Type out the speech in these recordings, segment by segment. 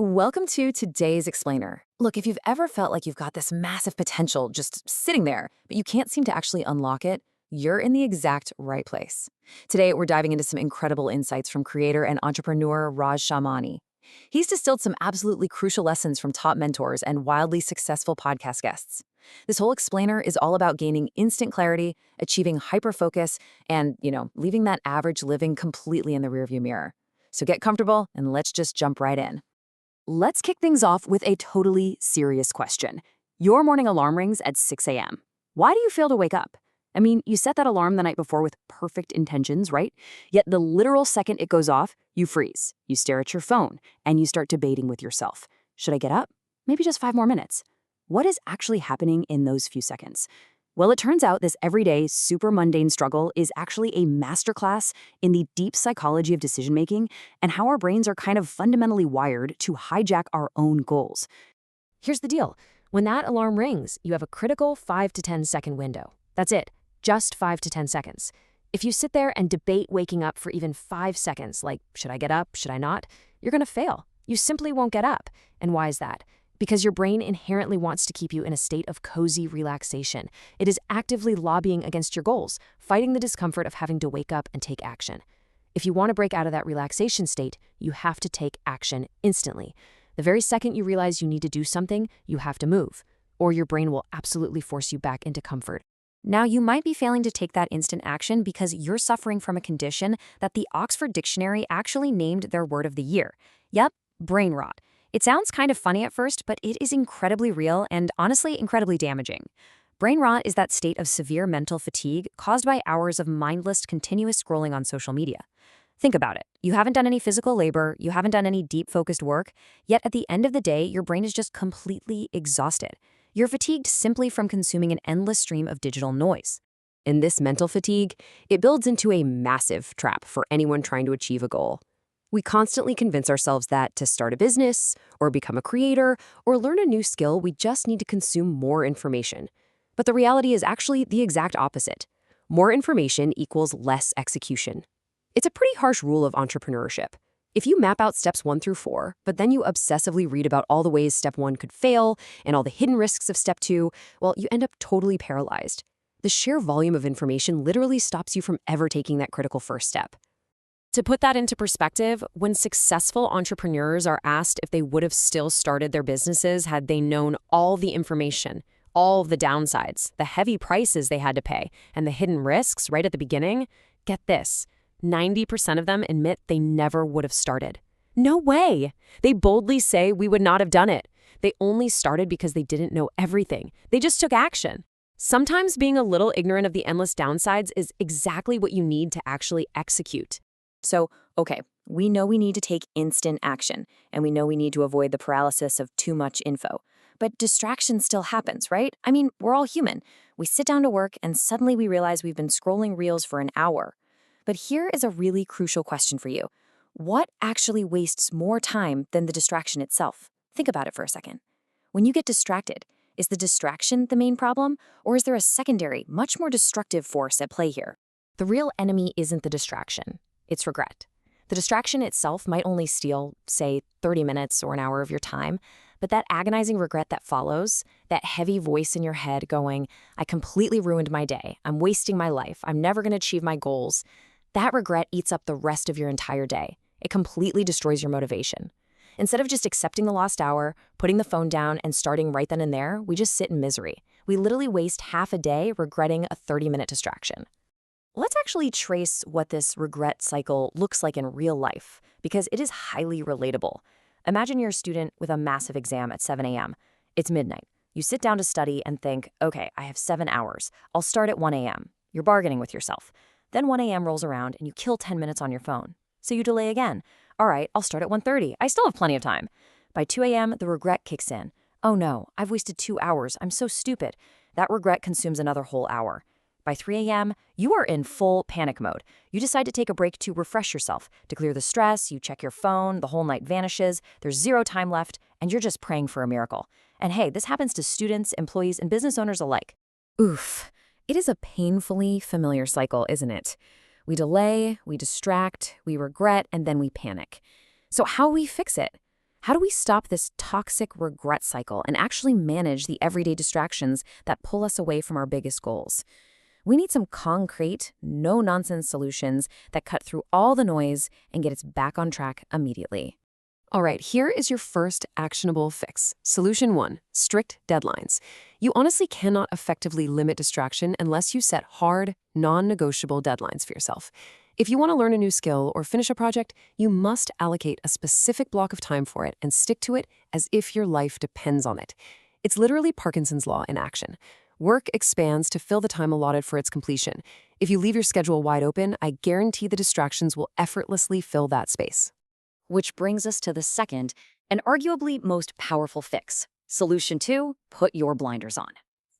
Welcome to today's explainer. Look, if you've ever felt like you've got this massive potential just sitting there, but you can't seem to actually unlock it, you're in the exact right place. Today, we're diving into some incredible insights from creator and entrepreneur Raj Shamani. He's distilled some absolutely crucial lessons from top mentors and wildly successful podcast guests. This whole explainer is all about gaining instant clarity, achieving hyper-focus, and, leaving that average living completely in the rearview mirror. So get comfortable and let's just jump right in. Let's kick things off with a totally serious question. Your morning alarm rings at 6 a.m. Why do you fail to wake up? I mean, you set that alarm the night before with perfect intentions, right? Yet the literal second it goes off, you freeze. You stare at your phone, and you start debating with yourself. Should I get up? Maybe just 5 more minutes. What is actually happening in those few seconds? Well, it turns out this everyday, super mundane struggle is actually a masterclass in the deep psychology of decision-making and how our brains are kind of fundamentally wired to hijack our own goals. Here's the deal. When that alarm rings, you have a critical 5 to 10 second window. That's it, just 5 to 10 seconds. If you sit there and debate waking up for even 5 seconds, like, should I get up, should I not, you're gonna fail. You simply won't get up. And why is that? Because your brain inherently wants to keep you in a state of cozy relaxation. It is actively lobbying against your goals, fighting the discomfort of having to wake up and take action. If you want to break out of that relaxation state, you have to take action instantly. The very second you realize you need to do something, you have to move, or your brain will absolutely force you back into comfort. Now, you might be failing to take that instant action because you're suffering from a condition that the Oxford Dictionary actually named their word of the year. Yep, brain rot. It sounds kind of funny at first, but it is incredibly real and honestly incredibly damaging. Brain rot is that state of severe mental fatigue caused by hours of mindless, continuous scrolling on social media. Think about it. You haven't done any physical labor, you haven't done any deep focused work, yet at the end of the day, your brain is just completely exhausted. You're fatigued simply from consuming an endless stream of digital noise. And this mental fatigue, it builds into a massive trap for anyone trying to achieve a goal. We constantly convince ourselves that to start a business, or become a creator, or learn a new skill, we just need to consume more information. But the reality is actually the exact opposite. More information equals less execution. It's a pretty harsh rule of entrepreneurship. If you map out steps 1 through 4, but then you obsessively read about all the ways step 1 could fail and all the hidden risks of step 2, well, you end up totally paralyzed. The sheer volume of information literally stops you from ever taking that critical first step. To put that into perspective, when successful entrepreneurs are asked if they would have still started their businesses had they known all the information, all the downsides, the heavy prices they had to pay, and the hidden risks right at the beginning, get this, 90% of them admit they never would have started. No way! They boldly say we would not have done it. They only started because they didn't know everything. They just took action. Sometimes being a little ignorant of the endless downsides is exactly what you need to actually execute. So, okay, we know we need to take instant action, and we know we need to avoid the paralysis of too much info. But distraction still happens, right? I mean, we're all human. We sit down to work, and suddenly we realize we've been scrolling reels for an hour. But here is a really crucial question for you. What actually wastes more time than the distraction itself? Think about it for a second. When you get distracted, is the distraction the main problem, or is there a secondary, much more destructive force at play here? The real enemy isn't the distraction. It's regret. The distraction itself might only steal, say, 30 minutes or an hour of your time, but that agonizing regret that follows, that heavy voice in your head going, I completely ruined my day, I'm wasting my life, I'm never going to achieve my goals, that regret eats up the rest of your entire day. It completely destroys your motivation. Instead of just accepting the lost hour, putting the phone down, and starting right then and there, we just sit in misery. We literally waste half a day regretting a 30-minute distraction. Let's actually trace what this regret cycle looks like in real life, because it is highly relatable. Imagine you're a student with a massive exam at 7 a.m. It's midnight. You sit down to study and think, okay, I have 7 hours. I'll start at 1 a.m. You're bargaining with yourself. Then 1 a.m. rolls around and you kill 10 minutes on your phone. So you delay again. All right, I'll start at 1:30. I still have plenty of time. By 2 a.m., the regret kicks in. Oh no, I've wasted 2 hours. I'm so stupid. That regret consumes another whole hour. By 3 a.m., you are in full panic mode. You decide to take a break to refresh yourself, to clear the stress, you check your phone, the whole night vanishes, there's 0 time left, and you're just praying for a miracle. And hey, this happens to students, employees, and business owners alike. Oof, it is a painfully familiar cycle, isn't it? We delay, we distract, we regret, and then we panic. So how do we fix it? How do we stop this toxic regret cycle and actually manage the everyday distractions that pull us away from our biggest goals? We need some concrete, no-nonsense solutions that cut through all the noise and get us back on track immediately. All right, here is your first actionable fix. Solution 1, strict deadlines. You honestly cannot effectively limit distraction unless you set hard, non-negotiable deadlines for yourself. If you want to learn a new skill or finish a project, you must allocate a specific block of time for it and stick to it as if your life depends on it. It's literally Parkinson's law in action. Work expands to fill the time allotted for its completion. If you leave your schedule wide open, I guarantee the distractions will effortlessly fill that space. Which brings us to the second and arguably most powerful fix. Solution 2, put your blinders on.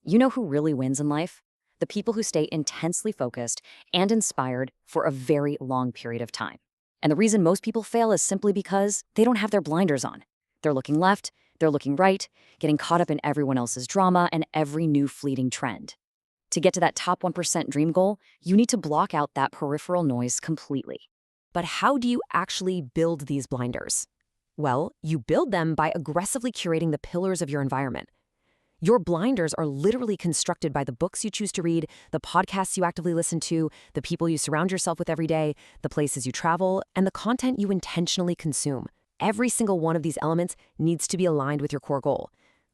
You know who really wins in life? The people who stay intensely focused and inspired for a very long period of time. And the reason most people fail is simply because they don't have their blinders on. They're looking left, they're looking right, getting caught up in everyone else's drama and every new fleeting trend. To get to that top 1% dream goal, you need to block out that peripheral noise completely. But how do you actually build these blinders? Well, you build them by aggressively curating the pillars of your environment. Your blinders are literally constructed by the books you choose to read, the podcasts you actively listen to, the people you surround yourself with every day, the places you travel, and the content you intentionally consume. Every single one of these elements needs to be aligned with your core goal.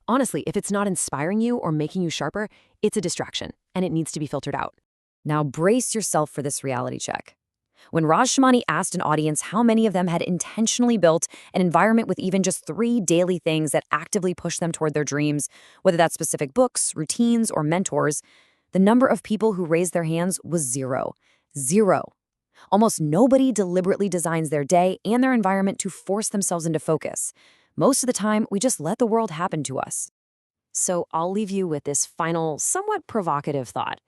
Honestly, if it's not inspiring you or making you sharper, it's a distraction, and it needs to be filtered out. Now brace yourself for this reality check. When Raj Shamani asked an audience how many of them had intentionally built an environment with even just 3 daily things that actively push them toward their dreams, whether that's specific books, routines, or mentors, the number of people who raised their hands was 0. 0. Almost nobody deliberately designs their day and their environment to force themselves into focus. Most of the time, we just let the world happen to us. So I'll leave you with this final, somewhat provocative thought.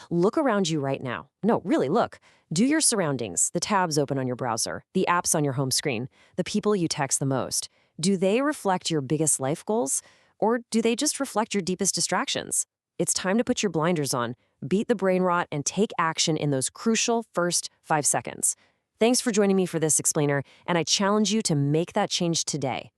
Look around you right now. No, really, look. Do your surroundings, the tabs open on your browser, the apps on your home screen, the people you text the most. Do they reflect your biggest life goals? Or do they just reflect your deepest distractions? It's time to put your blinders on, beat the brain rot, and take action in those crucial first 5 seconds. Thanks for joining me for this explainer, and I challenge you to make that change today.